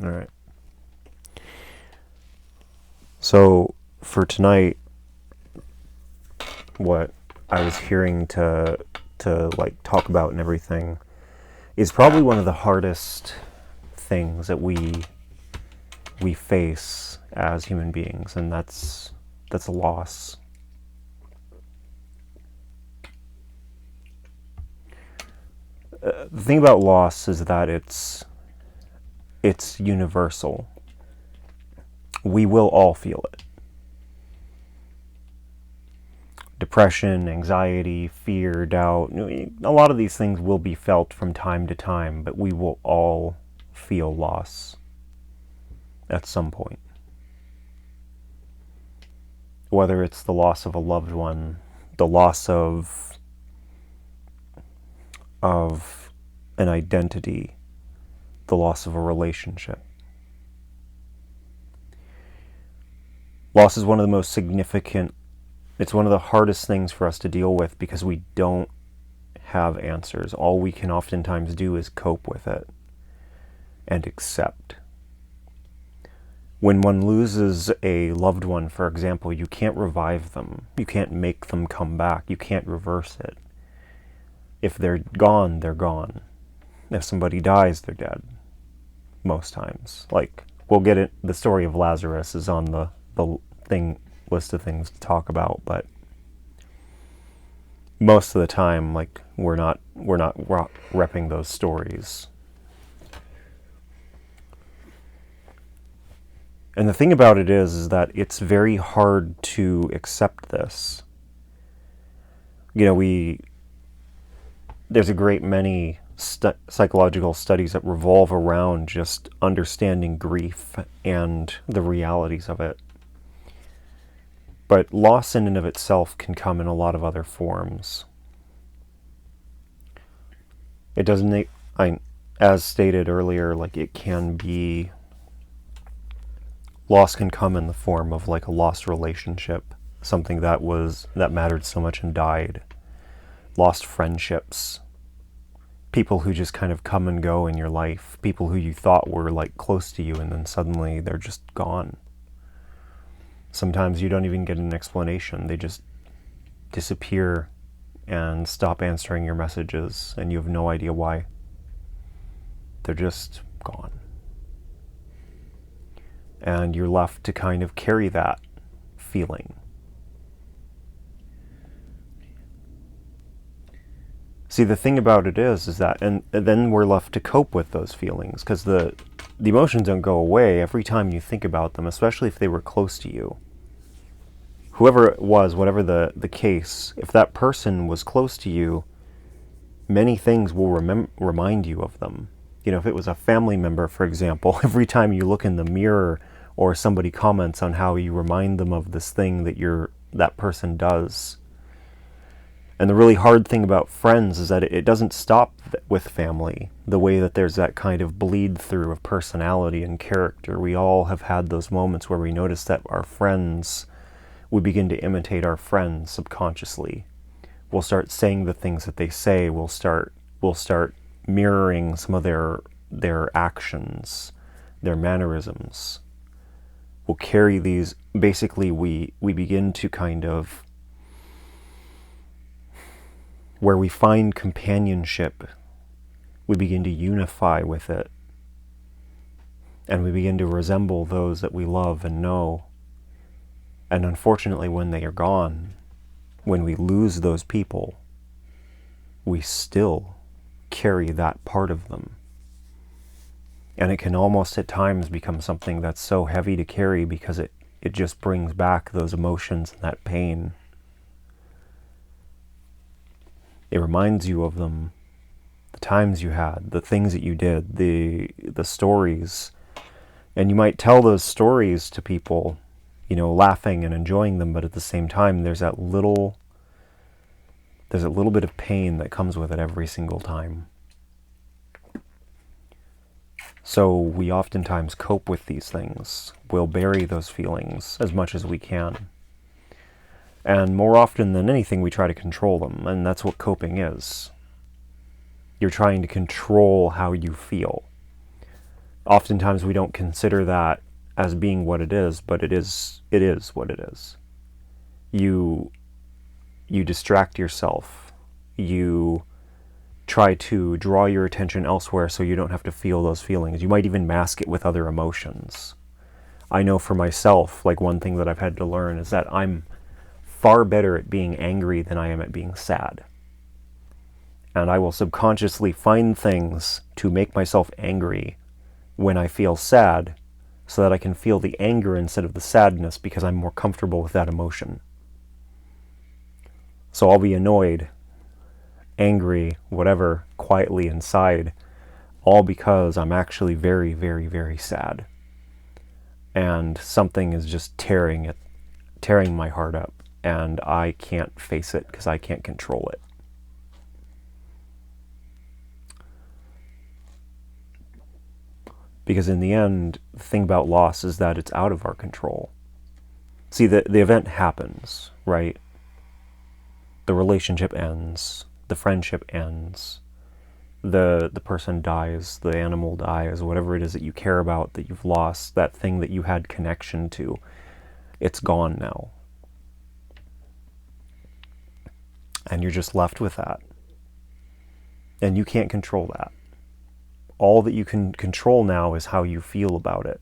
All right. So for tonight, what I was hearing to like talk about and everything is probably one of the hardest things that we face as human beings, and that's a loss. The thing about loss is that it's universal. We will all feel it. Depression, anxiety, fear, doubt, a lot of these things will be felt from time to time, but we will all feel loss at some point. Whether it's the loss of a loved one, the loss of an identity, the loss of a relationship. Loss is one of the most significant, it's one of the hardest things for us to deal with because we don't have answers. All we can oftentimes do is cope with it and accept. When one loses a loved one, for example, you can't revive them. You can't make them come back. You can't reverse it. If they're gone, they're gone. If somebody dies, they're dead. Most times. Like, we'll get it. The story of Lazarus is on the list of things to talk about, but most of the time, like, we're not repping those stories. And the thing about it is that it's very hard to accept this. There's a great many psychological studies that revolve around just understanding grief and the realities of it. But loss in and of itself can come in a lot of other forms. It doesn't, as stated earlier, like it can be, loss can come in the form of like a lost relationship, something that mattered so much and died. Lost friendships, people who just kind of come and go in your life, people who you thought were like close to you and then suddenly they're just gone. Sometimes you don't even get an explanation. They just disappear and stop answering your messages and you have no idea why. They're just gone. And you're left to kind of carry that feeling. See, the thing about it is that, and then we're left to cope with those feelings, because the emotions don't go away every time you think about them, especially if they were close to you. Whoever it was, whatever the case, if that person was close to you, many things will remind you of them. If it was a family member, for example, every time you look in the mirror or somebody comments on how you remind them of this thing that person does. And the really hard thing about friends is that it doesn't stop with family, the way that there's that kind of bleed through of personality and character. We all have had those moments where we notice that we begin to imitate our friends subconsciously. We'll start saying the things that they say. We'll start mirroring some of their actions, their mannerisms. We'll carry these, basically we begin to kind of, where we find companionship, we begin to unify with it. And we begin to resemble those that we love and know. And unfortunately, when they are gone, when we lose those people, we still carry that part of them. And it can almost at times become something that's so heavy to carry because it just brings back those emotions and that pain. It reminds you of them, the times you had, the things that you did, the stories. And you might tell those stories to people, laughing and enjoying them, but at the same time, there's a little bit of pain that comes with it every single time. So we oftentimes cope with these things. We'll bury those feelings as much as we can. And more often than anything, we try to control them, and that's what coping is. You're trying to control how you feel. Oftentimes we don't consider that as being what it is, but it is what it is. You distract yourself. You try to draw your attention elsewhere so you don't have to feel those feelings. You might even mask it with other emotions. I know for myself, like one thing that I've had to learn is that I'm far better at being angry than I am at being sad. And I will subconsciously find things to make myself angry when I feel sad so that I can feel the anger instead of the sadness because I'm more comfortable with that emotion. So I'll be annoyed, angry, whatever, quietly inside, all because I'm actually very, very, very sad. And something is just tearing my heart up, and I can't face it because I can't control it. Because in the end, the thing about loss is that it's out of our control. See, the event happens, right? The relationship ends, the friendship ends, the person dies, the animal dies, whatever it is that you care about, that you've lost, that thing that you had connection to, it's gone now. And you're just left with that. And you can't control that. All that you can control now is how you feel about it.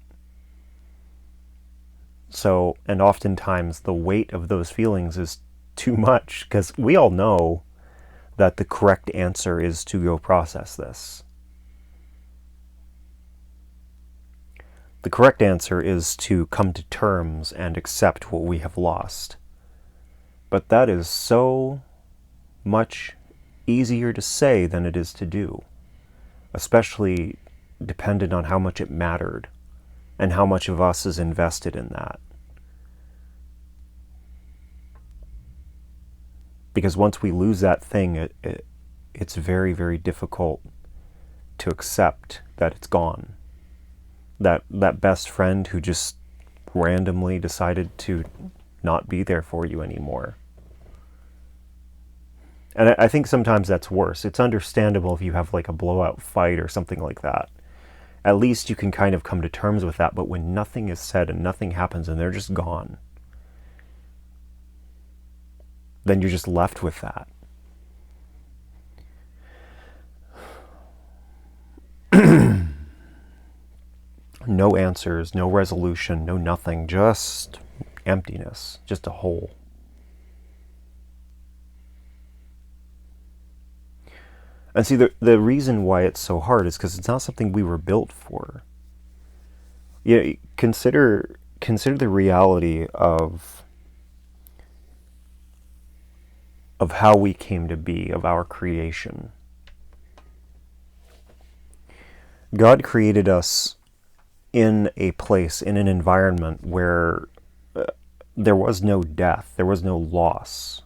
So, and oftentimes the weight of those feelings is too much, because we all know that the correct answer is to go process this. The correct answer is to come to terms and accept what we have lost. But that is so much easier to say than it is to do, especially dependent on how much it mattered and how much of us is invested in that. Because once we lose that thing, it's very, very difficult to accept that it's gone. That best friend who just randomly decided to not be there for you anymore. And I think sometimes that's worse. It's understandable if you have like a blowout fight or something like that. At least you can kind of come to terms with that. But when nothing is said and nothing happens and they're just gone, then you're just left with that. No answers, no resolution, no nothing, just emptiness, just a hole. And see, the reason why it's so hard is because it's not something we were built for. Consider the reality of how we came to be, of our creation. God created us in a place, in an environment where there was no death, there was no loss.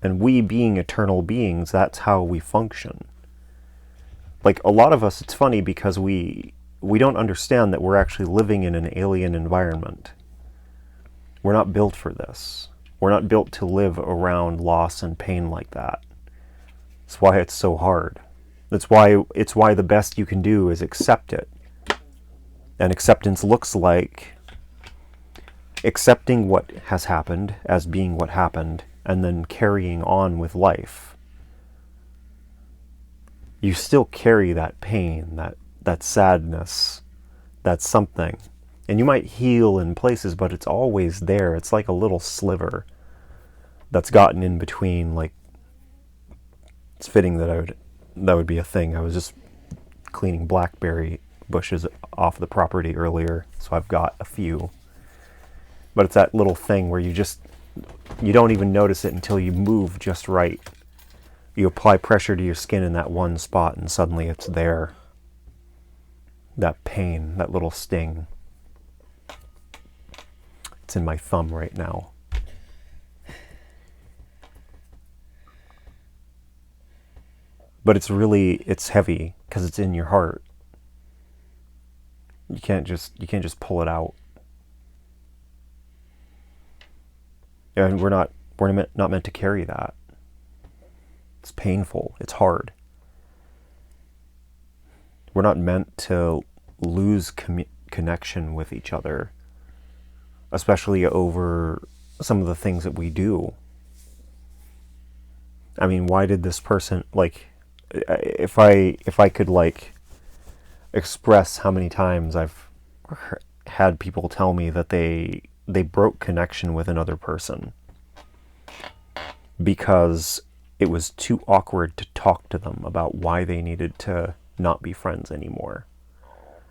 And we being eternal beings, that's how we function. Like a lot of us, it's funny because we don't understand that we're actually living in an alien environment. We're not built for this. We're not built to live around loss and pain like that. That's why it's so hard. It's why the best you can do is accept it. And acceptance looks like accepting what has happened as being what happened, and then carrying on with life. You still carry that pain, that sadness, that something. And you might heal in places, but it's always there. It's like a little sliver that's gotten in between. Like, it's fitting that would be a thing. I was just cleaning blackberry bushes off the property earlier, so I've got a few. But it's that little thing where you don't even notice it until you move just right. You apply pressure to your skin in that one spot and suddenly it's there. That pain, that little sting. It's in my thumb right now. But it's heavy because it's in your heart. You can't just pull it out. And we're not meant to carry that. It's painful. It's hard. We're not meant to lose connection with each other, especially over some of the things that we do. I mean, why did this person, like, if I could, like, express how many times I've had people tell me that they broke connection with another person because it was too awkward to talk to them about why they needed to not be friends anymore.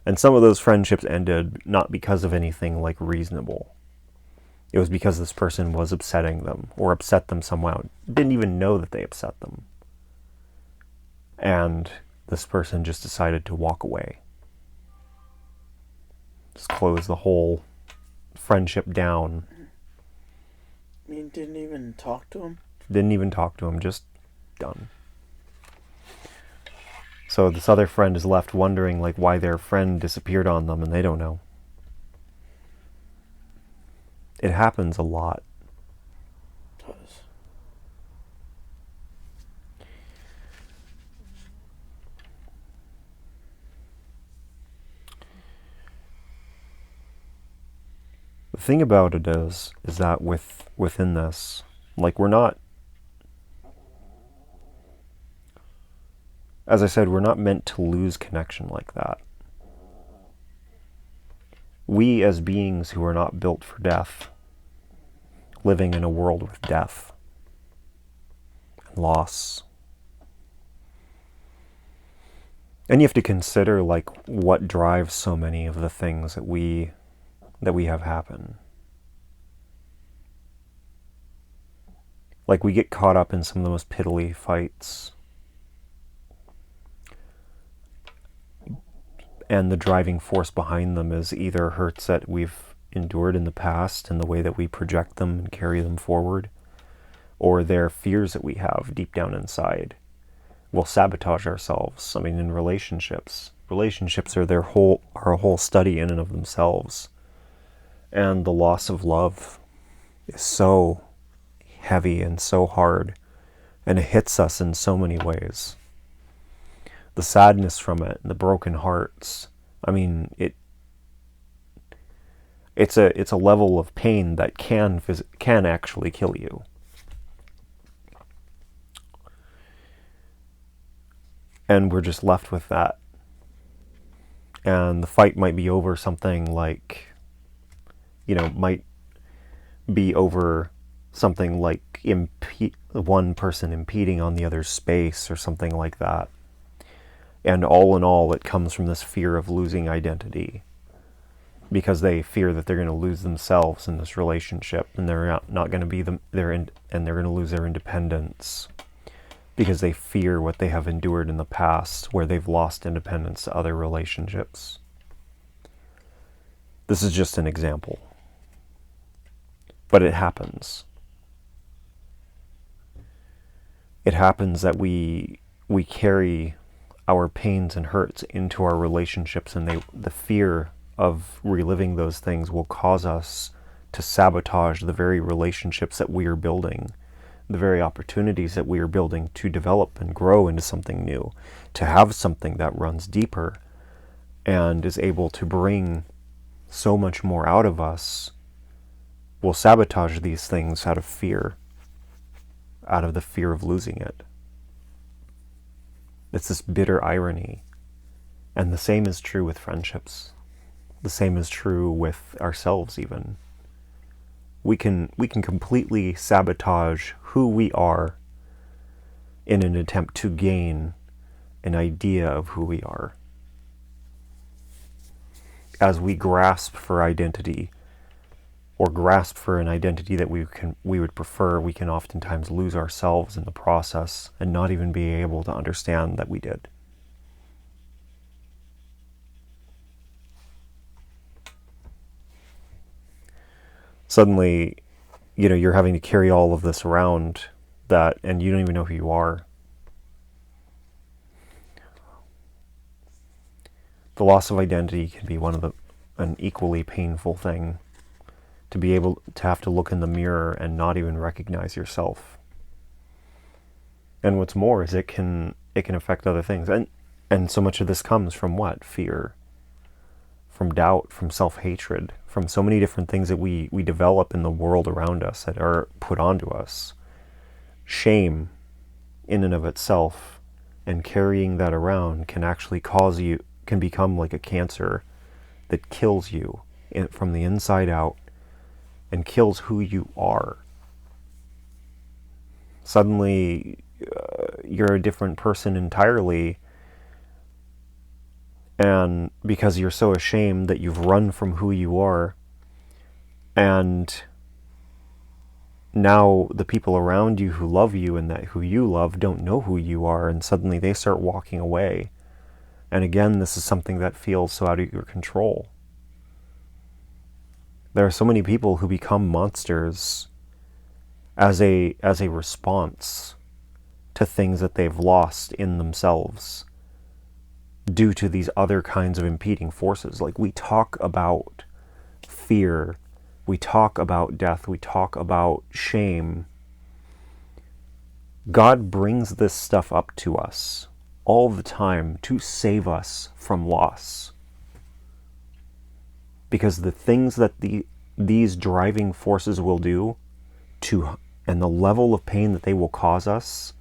And some of those friendships ended not because of anything like reasonable. It was because this person was upsetting them or upset them somehow. Didn't even know that they upset them. And this person just decided to walk away. Just close the whole friendship down. I mean, didn't even talk to him? Didn't even talk to him, just done. So this other friend is left wondering, like, why their friend disappeared on them, and they don't know. It happens a lot. It does. The thing about it is that within this, like, we're not, as I said, we're not meant to lose connection like that. We, as beings who are not built for death, living in a world with death and loss. And you have to consider, like, what drives so many of the things that we have happen. Like, we get caught up in some of the most piddly fights. And the driving force behind them is either hurts that we've endured in the past and the way that we project them and carry them forward, or they're fears that we have deep down inside. We'll sabotage ourselves. I mean, in relationships are a whole study in and of themselves. And the loss of love is so heavy and so hard, and it hits us in so many ways. The sadness from it, and the broken hearts. I mean, it's a level of pain that can actually kill you. And we're just left with that. And the fight might be over something like, might be over something like one person impeding on the other's space or something like that. And all in all, it comes from this fear of losing identity, because they fear that they're going to lose themselves in this relationship, and they're not going to be and they're going to lose their independence, because they fear what they have endured in the past, where they've lost independence to other relationships. This is just an example, but it happens. It happens that we carry our pains and hurts into our relationships, and the fear of reliving those things will cause us to sabotage the very relationships that we are building, the very opportunities that we are building to develop and grow into something new, to have something that runs deeper and is able to bring so much more out of us. We'll sabotage these things out of fear, out of the fear of losing it. It's this bitter irony. And the same is true with friendships. The same is true with ourselves even. We can completely sabotage who we are in an attempt to gain an idea of who we are. As we grasp for identity, or grasp for an identity that we would prefer, we can oftentimes lose ourselves in the process and not even be able to understand that we did. Suddenly, you're having to carry all of this around and you don't even know who you are. The loss of identity can be an equally painful thing. To be able to have to look in the mirror and not even recognize yourself. And what's more is it can affect other things. And so much of this comes from what? Fear, from doubt, from self-hatred, from so many different things that we develop in the world around us that are put onto us. Shame in and of itself, and carrying that around can actually can become like a cancer that kills you from the inside out and kills who you are. Suddenly, you're a different person entirely, and because you're so ashamed that you've run from who you are, and now the people around you who love you and that who you love don't know who you are, and suddenly they start walking away. And again, this is something that feels so out of your control. There are so many people who become monsters as a response to things that they've lost in themselves due to these other kinds of impeding forces. Like, we talk about fear, we talk about death, we talk about shame. God brings this stuff up to us all the time to save us from loss. Because the things that these driving forces will do and the level of pain that they will cause us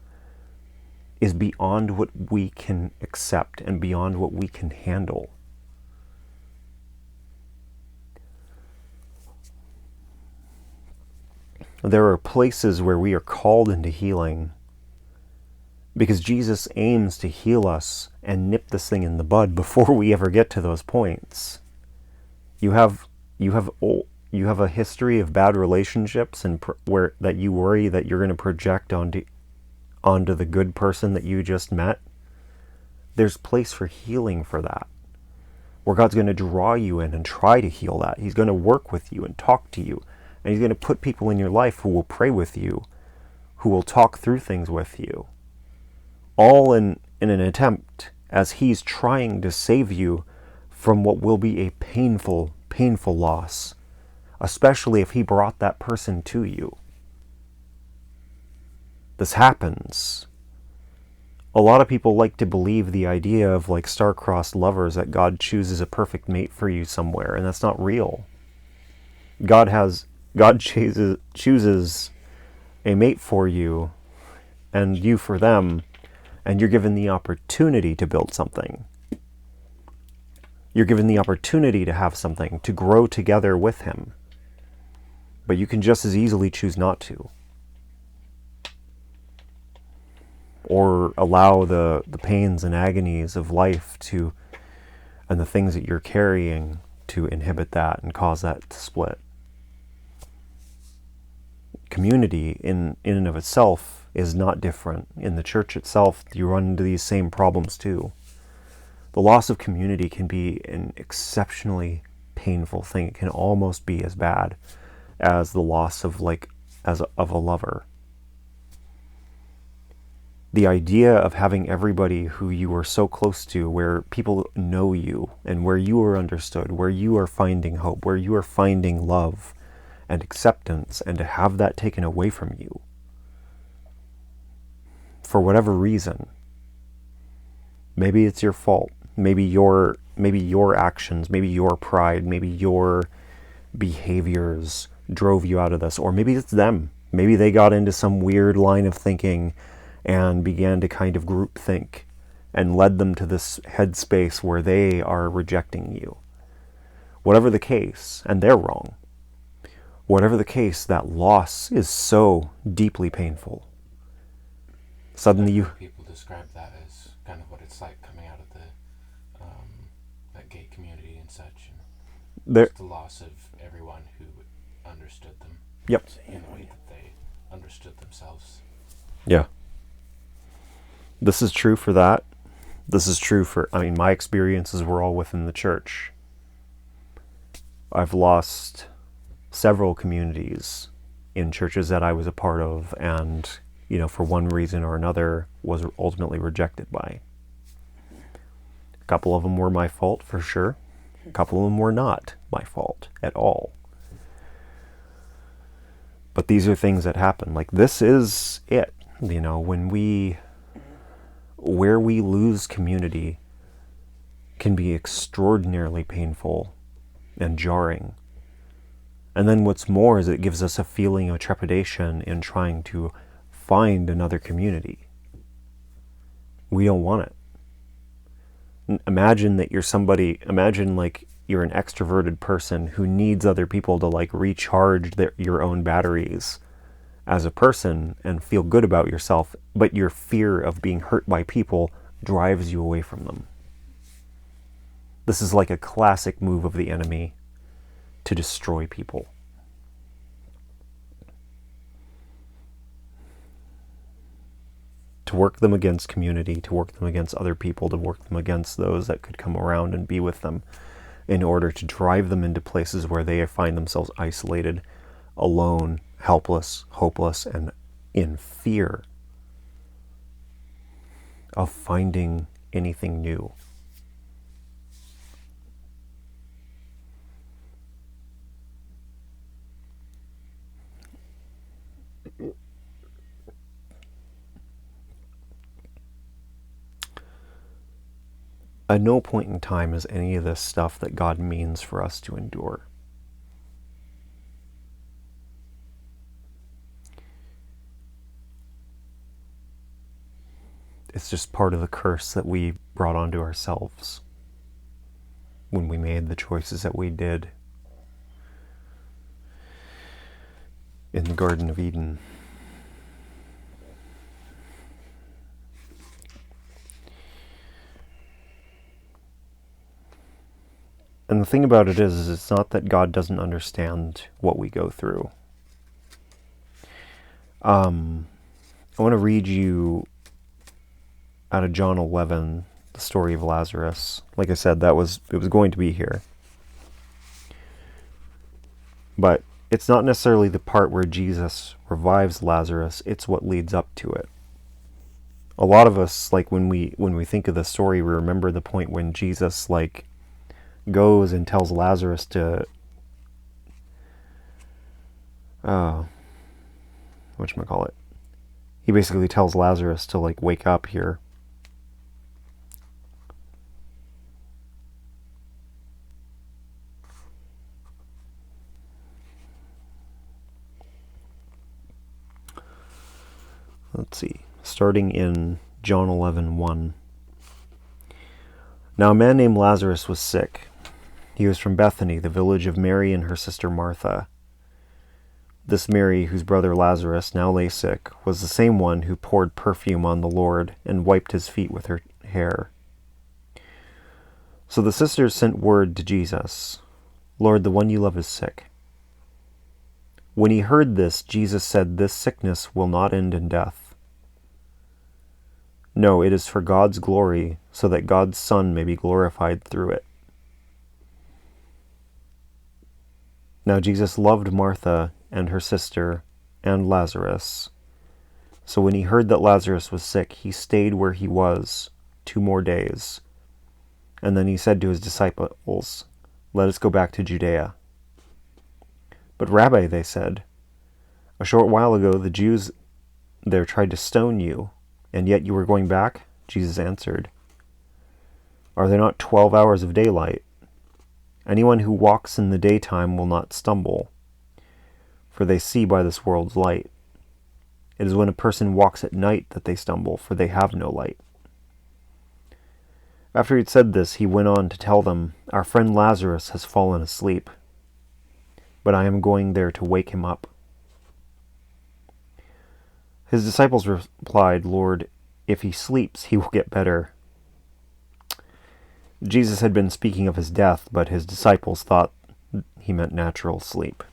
is beyond what we can accept and beyond what we can handle. There are places where we are called into healing because Jesus aims to heal us and nip this thing in the bud before we ever get to those points. You have a history of bad relationships and where that you worry that you're going to project onto the good person that you just met. There's place for healing for that, where God's going to draw you in and try to heal that. He's going to work with you and talk to you, and he's going to put people in your life who will pray with you, who will talk through things with you, all in an attempt as he's trying to save you from what will be a painful loss, especially if he brought that person to you. This happens. A lot of people like to believe the idea of like star-crossed lovers, that God chooses a perfect mate for you somewhere, and that's not real. God chooses a mate for you and you for them, and you're given the opportunity to build something. You're given the opportunity to have something, to grow together with him. But you can just as easily choose not to. Or allow the pains and agonies of life and the things that you're carrying to inhibit that and cause that to split. Community in and of itself is not different. In the church itself, you run into these same problems too. The loss of community can be an exceptionally painful thing. It can almost be as bad as the loss of a lover. The idea of having everybody who you are so close to, where people know you and where you are understood, where you are finding hope, where you are finding love and acceptance, and to have that taken away from you for whatever reason. Maybe it's your fault. Maybe your actions, maybe your pride, maybe your behaviors drove you out of this, or maybe it's them. Maybe they got into some weird line of thinking and began to kind of group think and led them to this headspace where they are rejecting you. Whatever the case, and they're wrong, whatever the case, that loss is so deeply painful. Suddenly people describe that as kind of what it's like coming out of the that gay community and such, and just the loss of everyone who understood them. Yep. In the way that they understood themselves. Yeah. This is true for that. This is true for, my experiences were all within the church. I've lost several communities in churches that I was a part of, and, for one reason or another, was ultimately rejected by. A couple of them were my fault, for sure. A couple of them were not my fault at all. But these are things that happen. Like, this is it. where we lose community can be extraordinarily painful and jarring. And then what's more is it gives us a feeling of trepidation in trying to find another community. We don't want it. Imagine that imagine like you're an extroverted person who needs other people to like recharge your own batteries as a person and feel good about yourself, but your fear of being hurt by people drives you away from them. This is like a classic move of the enemy to destroy people. To work them against community, to work them against other people, to work them against those that could come around and be with them, in order to drive them into places where they find themselves isolated, alone, helpless, hopeless, and in fear of finding anything new. At no point in time is any of this stuff that God means for us to endure. It's just part of the curse that we brought onto ourselves when we made the choices that we did in the Garden of Eden. And the thing about it is it's not that God doesn't understand what we go through. I want to read you out of John 11, the story of Lazarus. Like I said, it was going to be here. But it's not necessarily the part where Jesus revives Lazarus, it's what leads up to it. A lot of us, like when we think of the story, we remember the point when Jesus goes and tells Lazarus to whatchamacallit. He basically tells Lazarus to wake up here. Let's see. Starting in John 11:1. Now a man named Lazarus was sick. He was from Bethany, the village of Mary and her sister Martha. This Mary, whose brother Lazarus now lay sick, was the same one who poured perfume on the Lord and wiped his feet with her hair. So the sisters sent word to Jesus, "Lord, the one you love is sick." When he heard this, Jesus said, "This sickness will not end in death. No, it is for God's glory, so that God's Son may be glorified through it." Now Jesus loved Martha and her sister and Lazarus. So when he heard that Lazarus was sick, he stayed where he was 2 more days. And then he said to his disciples, "Let us go back to Judea." "But Rabbi," they said, "a short while ago the Jews there tried to stone you, and yet you were going back?" Jesus answered, "Are there not 12 hours of daylight? Anyone who walks in the daytime will not stumble, for they see by this world's light. It is when a person walks at night that they stumble, for they have no light." After he had said this, he went on to tell them, "Our friend Lazarus has fallen asleep, but I am going there to wake him up." His disciples replied, "Lord, if he sleeps, he will get better." Jesus had been speaking of his death, but his disciples thought he meant natural sleep.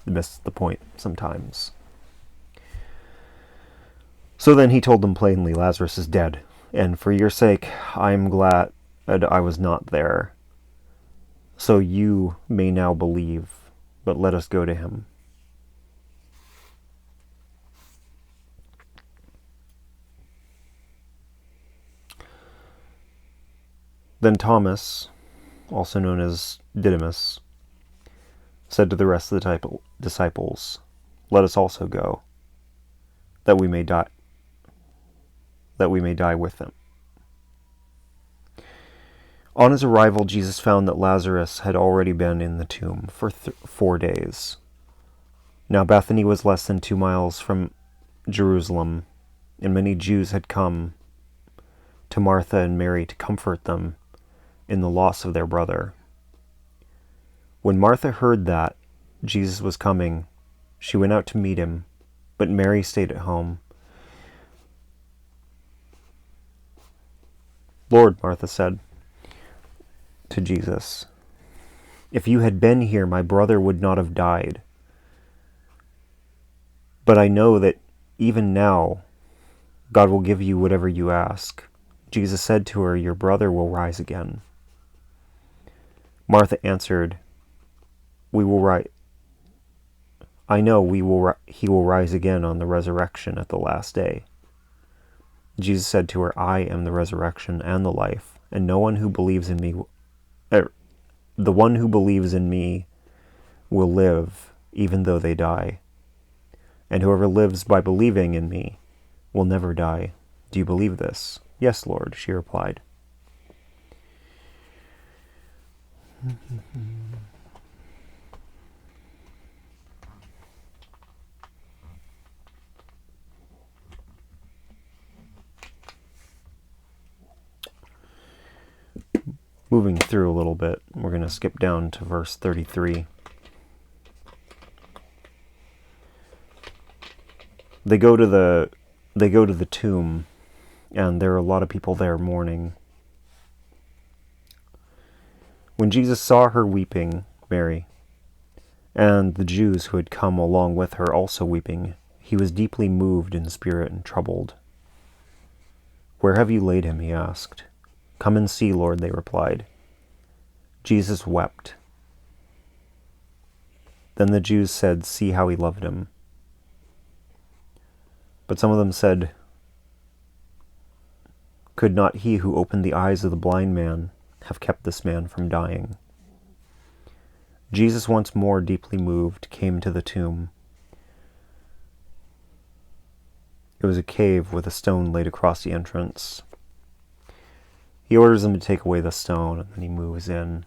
Miss the point sometimes. So then he told them plainly, "Lazarus is dead, and for your sake I am glad I was not there, so you may now believe, but let us go to him." Then Thomas, also known as Didymus, said to the rest of the disciples, "Let us also go, that we may die with him. On his arrival, Jesus found that Lazarus had already been in the tomb for 4 days. Now Bethany was less than 2 miles from Jerusalem, and many Jews had come to Martha and Mary to comfort them in the loss of their brother. When Martha heard that Jesus was coming, she went out to meet him, but Mary stayed at home. "Lord," Martha said to Jesus, "if you had been here, my brother would not have died. But I know that even now, God will give you whatever you ask." Jesus said to her, "Your brother will rise again." Martha answered, I know he will rise again on the resurrection at the last day." Jesus said to her, "I am the resurrection and the life, and the one who believes in me will live even though they die. And whoever lives by believing in me will never die. Do you believe this?" "Yes, Lord," she replied. Moving through a little bit, we're going to skip down to verse 33. They go to the tomb, and there are a lot of people there mourning. When Jesus saw her weeping, Mary, and the Jews who had come along with her also weeping, he was deeply moved in spirit and troubled. "Where have you laid him?" he asked. "Come and see, Lord," they replied. Jesus wept. Then the Jews said, "See how he loved him." But some of them said, "Could not he who opened the eyes of the blind man have kept this man from dying?" Jesus, once more deeply moved, came to the tomb. It was a cave with a stone laid across the entrance. He orders them to take away the stone, and then he moves in,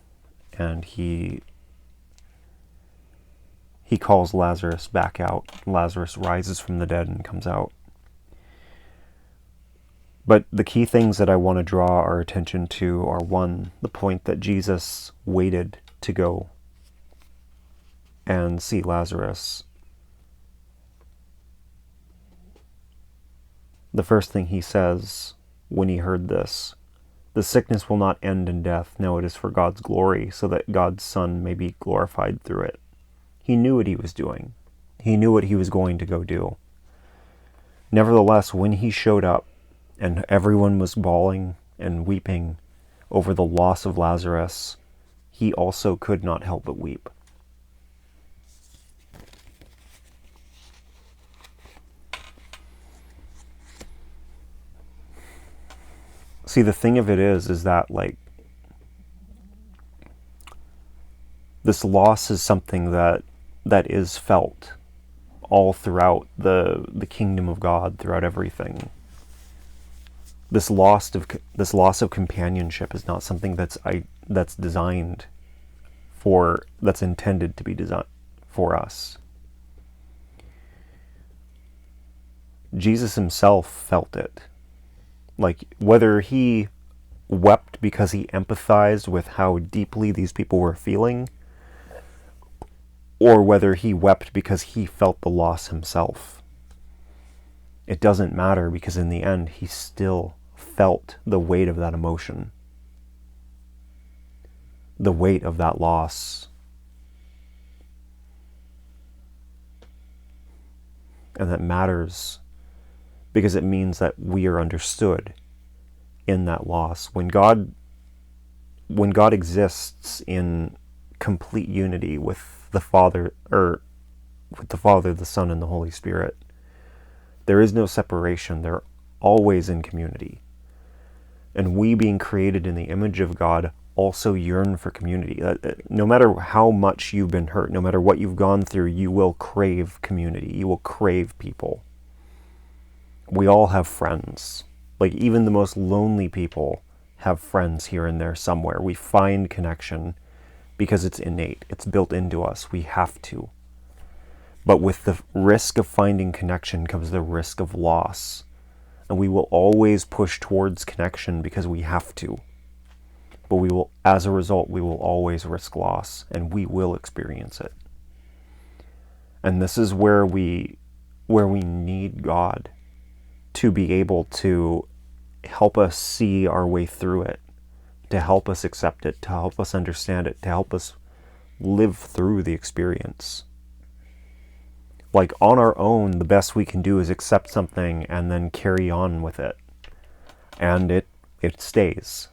and he calls Lazarus back out. Lazarus rises from the dead and comes out. But the key things that I want to draw our attention to are, one, the point that Jesus waited to go and see Lazarus. The first thing he says when he heard this, "The sickness will not end in death. No, it is for God's glory, so that God's Son may be glorified through it." He knew what he was doing. He knew what he was going to go do. Nevertheless, when he showed up and everyone was bawling and weeping over the loss of Lazarus, he also could not help but weep. See, the thing of it is that, like, this loss is something that is felt all throughout the kingdom of God, throughout everything. This loss of companionship is not something that's designed for, that's intended to be designed for us. Jesus himself felt it. Like, whether he wept because he empathized with how deeply these people were feeling, or whether he wept because he felt the loss himself, it doesn't matter, because in the end he still felt the weight of that emotion, the weight of that loss. And that matters because it means that we are understood in that loss. When God exists in complete unity with the Father, the Son, and the Holy Spirit, there is no separation. They're always in community. And we, being created in the image of God, also yearn for community. No matter how much you've been hurt, no matter what you've gone through, you will crave community. You will crave people. We all have friends. Like, even the most lonely people have friends here and there somewhere. We find connection because it's innate. It's built into us. We have to. But with the risk of finding connection comes the risk of loss. And we will always push towards connection because we have to. But we will, as a result, we will always risk loss, and we will experience it. And this is where we need God to be able to help us see our way through it, to help us accept it, to help us understand it, to help us live through the experience. Like, on our own, the best we can do is accept something and then carry on with it. And it stays.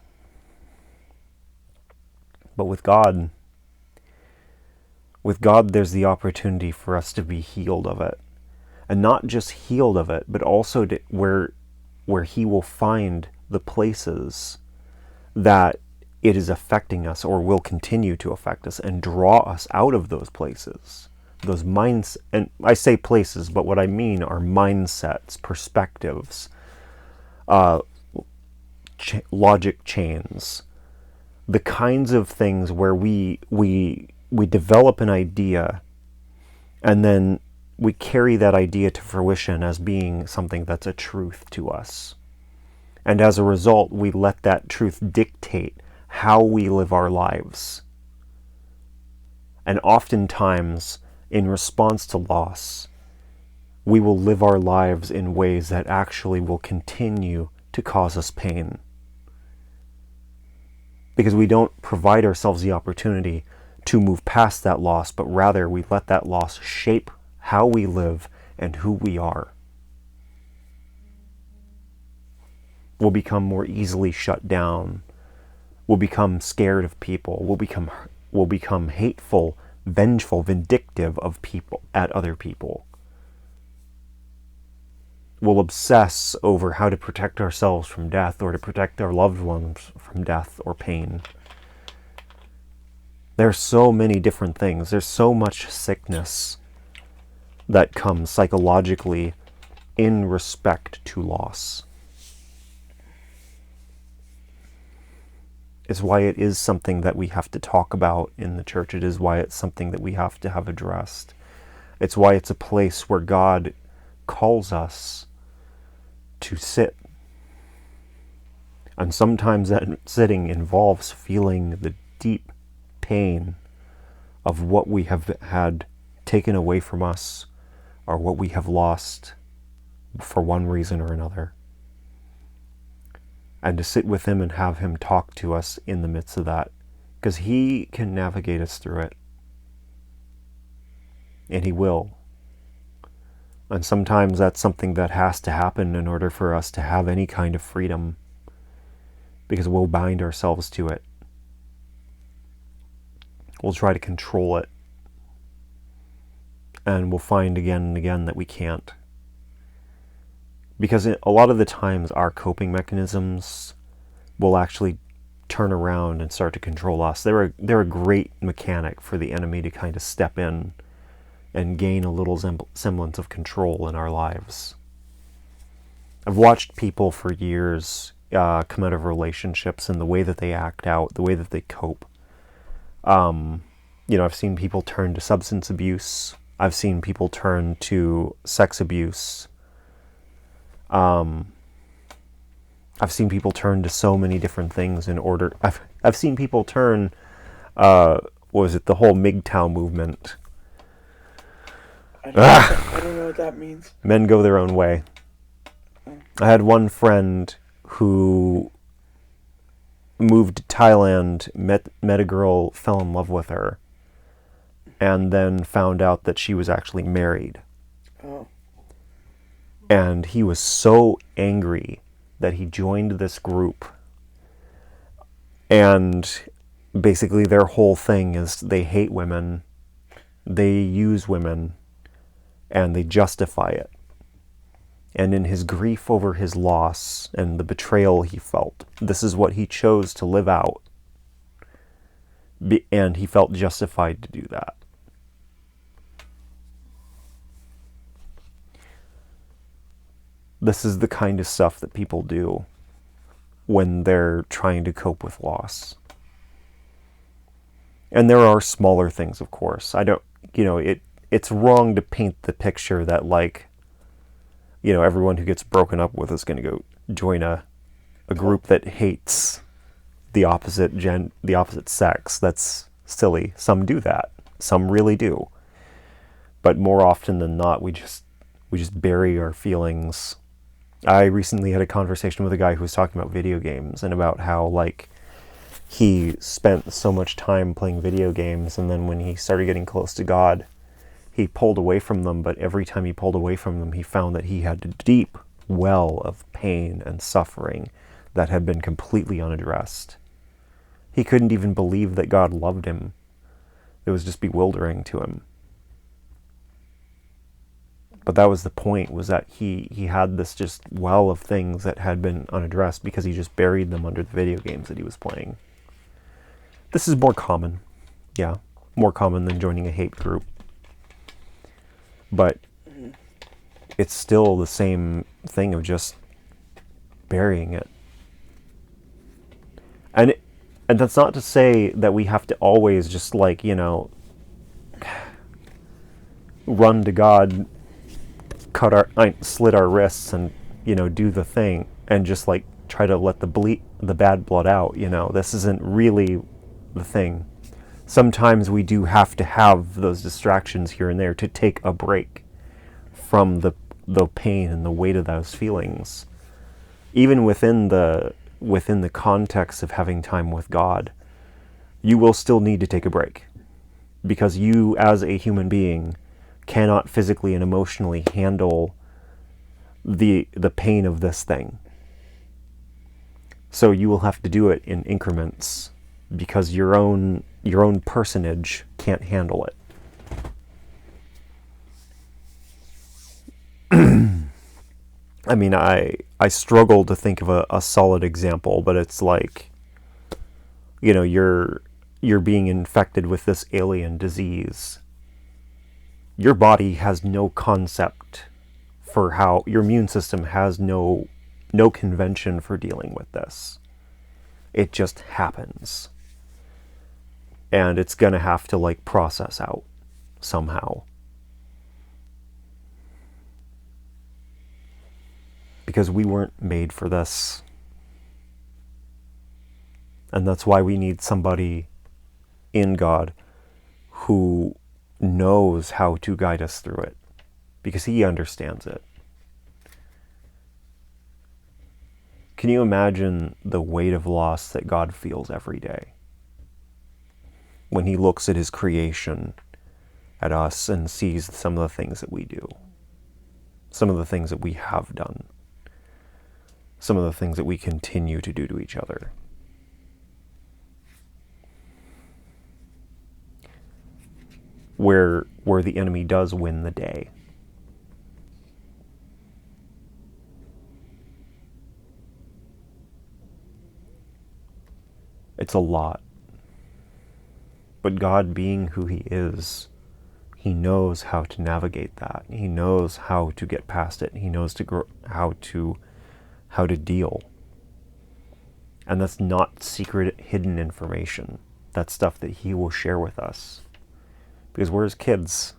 But with God, there's the opportunity for us to be healed of it. And not just healed of it, but also where He will find the places that it is affecting us or will continue to affect us and draw us out of those places. Those minds, and I say places, but what I mean are mindsets, perspectives, logic chains, the kinds of things where we develop an idea and then we carry that idea to fruition as being something that's a truth to us. And as a result, we let that truth dictate how we live our lives. And oftentimes, in response to loss, we will live our lives in ways that actually will continue to cause us pain. Because we don't provide ourselves the opportunity to move past that loss, but rather we let that loss shape how we live and who we are. We'll become more easily shut down. We'll become scared of people. We'll become hateful, vengeful, vindictive of people, at other people. We'll obsess over how to protect ourselves from death or to protect our loved ones from death or pain. There's so many different things. There's so much sickness that comes psychologically in respect to loss. It's why it is something that we have to talk about in the church. It is why it's something that we have to have addressed. It's why it's a place where God calls us to sit. And sometimes that sitting involves feeling the deep pain of what we have had taken away from us or what we have lost for one reason or another. And to sit with Him and have Him talk to us in the midst of that. Because He can navigate us through it. And He will. And sometimes that's something that has to happen in order for us to have any kind of freedom. Because we'll bind ourselves to it. We'll try to control it. And we'll find again and again that we can't. Because a lot of the times our coping mechanisms will actually turn around and start to control us. They're a great mechanic for the enemy to kind of step in and gain a little semblance of control in our lives. I've watched people for years come out of relationships and the way that they act out, the way that they cope. I've seen people turn to substance abuse. I've seen people turn to sex abuse. I've seen people turn to so many different things in order. I've seen people turn, the whole MGTOW movement. I don't know what that means. Men go their own way. I had one friend who moved to Thailand, met a girl, fell in love with her, and then found out that she was actually married. Oh. And he was so angry that he joined this group. And basically their whole thing is they hate women, they use women, and they justify it. And in his grief over his loss and the betrayal he felt, this is what he chose to live out. And he felt justified to do that. this is the kind of stuff that people do when they're trying to cope with loss. And there are smaller things, of course. I don't, it's wrong to paint the picture that, like, everyone who gets broken up with is going to go join a group that hates the opposite sex. That's silly. Some do that. Some really do. But more often than not, we just bury our feelings. I recently had a conversation with a guy who was talking about video games and about how, like, he spent so much time playing video games, and then when he started getting close to God, he pulled away from them, but every time he pulled away from them, he found that he had a deep well of pain and suffering that had been completely unaddressed. He couldn't even believe that God loved him. It was just bewildering to him. But that was the point, was that he had this just well of things that had been unaddressed because he just buried them under the video games that he was playing. This is more common. Yeah, more common than joining a hate group. But it's still the same thing of just burying it. And that's not to say that we have to always just, like, run to God, slit our wrists and, do the thing and just, like, try to let the bad blood out. This isn't really the thing. Sometimes we do have to have those distractions here and there to take a break from the pain and the weight of those feelings. Even within the context of having time with God, you will still need to take a break, because you as a human being cannot physically and emotionally handle the pain of this thing. So you will have to do it in increments, because your own personage can't handle it. I mean, I struggle to think of a solid example, but it's like, you're being infected with this alien disease. Your body has no concept for how, your immune system has no convention for dealing with this. It just happens. And it's gonna have to, like, process out somehow. Because we weren't made for this. And that's why we need somebody in God who knows how to guide us through it, because he understands it. Can you imagine the weight of loss that God feels every day when he looks at his creation, at us, and sees some of the things that we do, some of the things that we have done, some of the things that we continue to do to each other? Where the enemy does win the day. It's a lot. But God, being who he is, he knows how to navigate that. He knows how to get past it. He knows how to deal. And that's not secret, hidden information. That's stuff that he will share with us. Because we're his kids,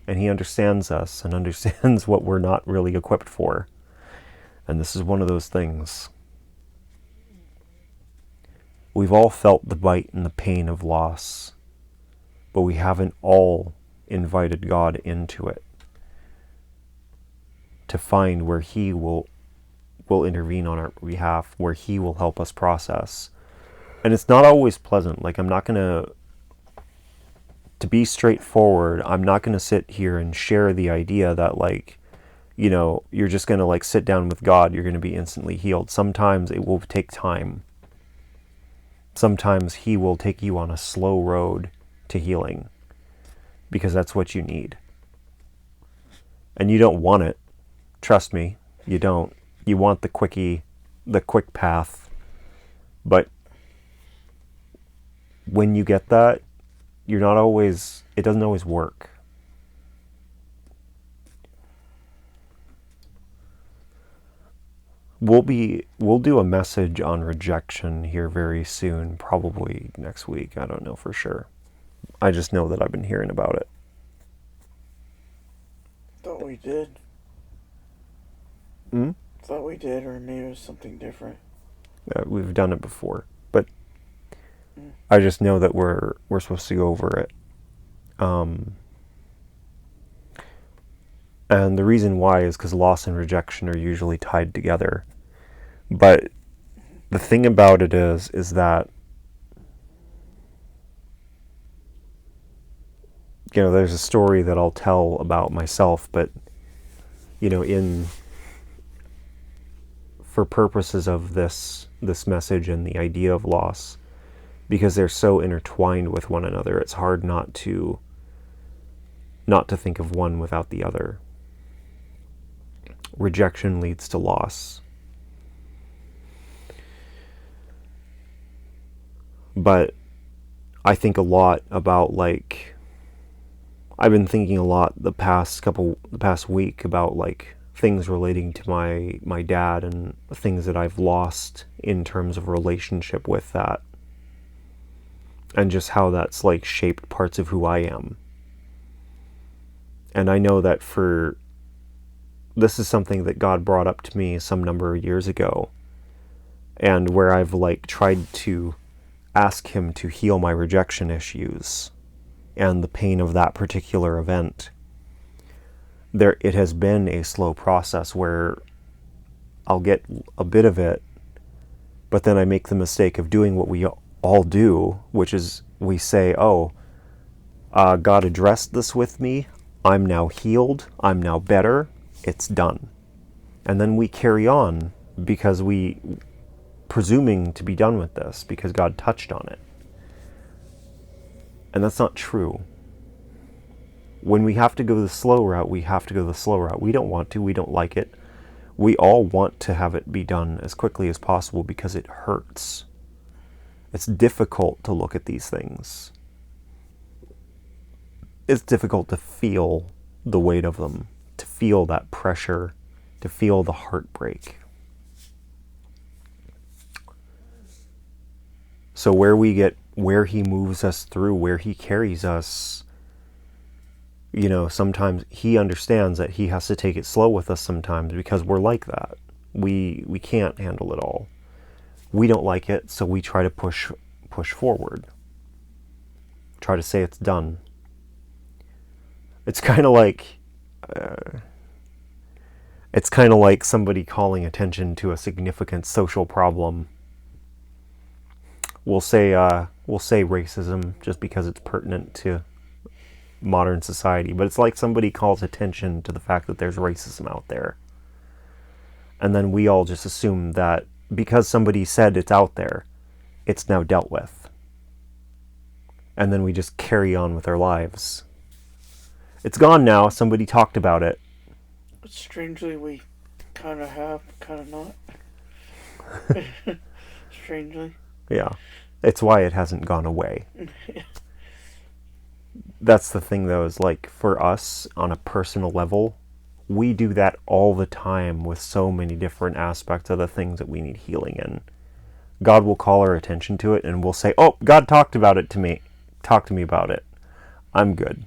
and he understands us and understands what we're not really equipped for. And this is one of those things. We've all felt the bite and the pain of loss, but we haven't all invited God into it to find where he will intervene on our behalf, where he will help us process. And it's not always pleasant. Like, I'm not going to be straightforward, I'm not going to sit here and share the idea that, like, you're just going to, like, sit down with God, you're going to be instantly healed. Sometimes it will take time. Sometimes he will take you on a slow road to healing, because that's what you need. And you don't want it. Trust me, you don't. You want the quick path. But when you get that, it doesn't always work. we'll do a message on rejection here very soon, probably next week. I don't know for sure. I just know that I've been hearing about it. Thought we did. Hmm? Thought we did, or maybe it was something different. We've done it before, but I just know that we're supposed to go over it. And the reason why is because loss and rejection are usually tied together. But the thing about it is that, there's a story that I'll tell about myself, but, for purposes of this message and the idea of loss, because they're so intertwined with one another, it's hard not to think of one without the other. Rejection leads to loss. But I think a lot about, I've been thinking a lot the past week about, things relating to my dad and things that I've lost in terms of relationship with that. And just how that's, shaped parts of who I am. And I know that this is something that God brought up to me some number of years ago, and where I've tried to ask him to heal my rejection issues and the pain of that particular event. It has been a slow process where I'll get a bit of it, but then I make the mistake of doing what we all do, which is we say, God addressed this with me, I'm now healed, I'm now better, it's done. And then we carry on because we presuming to be done with this because God touched on it. And that's not true. When we have to go the slow route, we have to go the slow route. We don't want to, we don't like it. We all want to have it be done as quickly as possible because it hurts. It's difficult to look at these things. It's difficult to feel the weight of them, to feel that pressure, to feel the heartbreak. So where he moves us through, where he carries us, sometimes he understands that he has to take it slow with us sometimes because we're like that. We can't handle it all. We don't like it, so we try to push forward. Try to say it's done. It's kind of like somebody calling attention to a significant social problem. We'll say racism just because it's pertinent to modern society, but it's like somebody calls attention to the fact that there's racism out there. And then we all just assume that because somebody said it's out there, it's now dealt with. And then we just carry on with our lives. It's gone now, somebody talked about it. But strangely, we kind of have, kind of not. Strangely. Yeah. It's why it hasn't gone away. That's the thing, though, is for us, on a personal level, we do that all the time with so many different aspects of the things that we need healing in. God will call our attention to it, and we'll say, God talked about it to me. Talk to me about it. I'm good.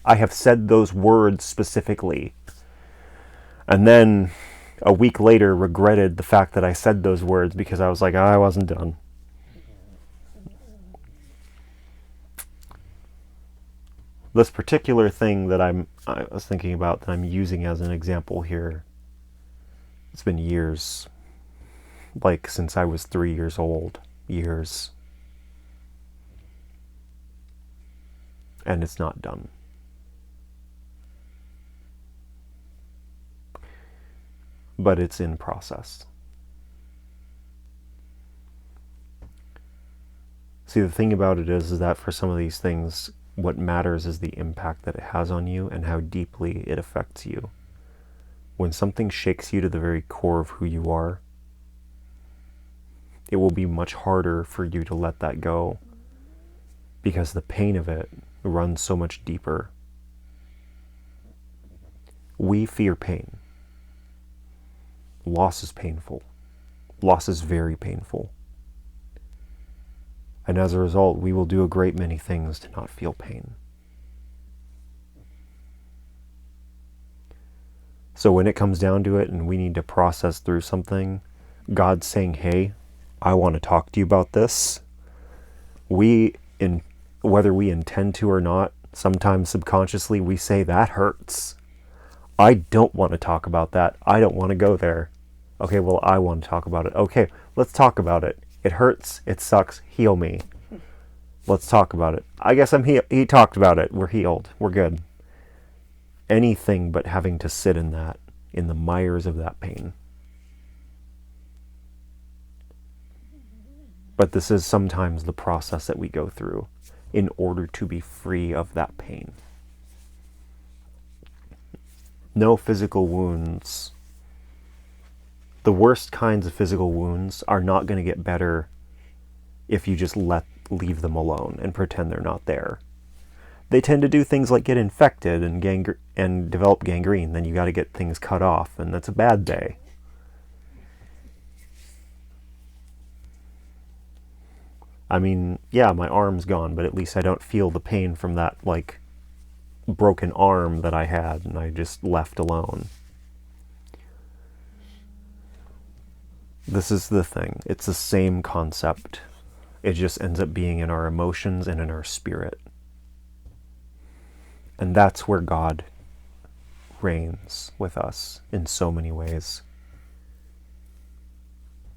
I have said those words specifically. And then a week later regretted the fact that I said those words because I was like, I wasn't done. This particular thing that I was thinking about that I'm using as an example here, it's been years, since I was 3 years old, years. And it's not done. But it's in process. See, the thing about it is that for some of these things, what matters is the impact that it has on you and how deeply it affects you. When something shakes you to the very core of who you are, it will be much harder for you to let that go because the pain of it runs so much deeper. We fear pain. loss is painful. Loss is very painful. And as a result, we will do a great many things to not feel pain. So when it comes down to it and we need to process through something, God's saying, hey, I want to talk to you about this. Whether we intend to or not, sometimes subconsciously we say, that hurts. I don't want to talk about that. I don't want to go there. Okay, well, I want to talk about it. Okay, let's talk about it. It hurts. It sucks. Heal me. Let's talk about it. I guess I'm healed. He talked about it. We're healed. We're good. Anything but having to sit in that, in the mires of that pain. But this is sometimes the process that we go through in order to be free of that pain. No physical wounds. The worst kinds of physical wounds are not going to get better if you just leave them alone and pretend they're not there. They tend to do things like get infected and develop gangrene. Then you got to get things cut off, and that's a bad day. I mean, yeah, my arm's gone, but at least I don't feel the pain from that, like, broken arm that I had and I just left alone. This is the thing. It's the same concept. It just ends up being in our emotions and in our spirit. And that's where God reigns with us in so many ways.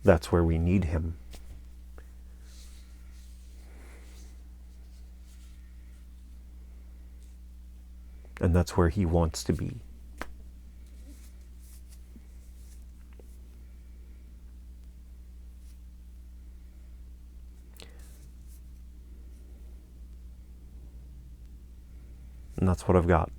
That's where we need him. And that's where he wants to be. And that's what I've got.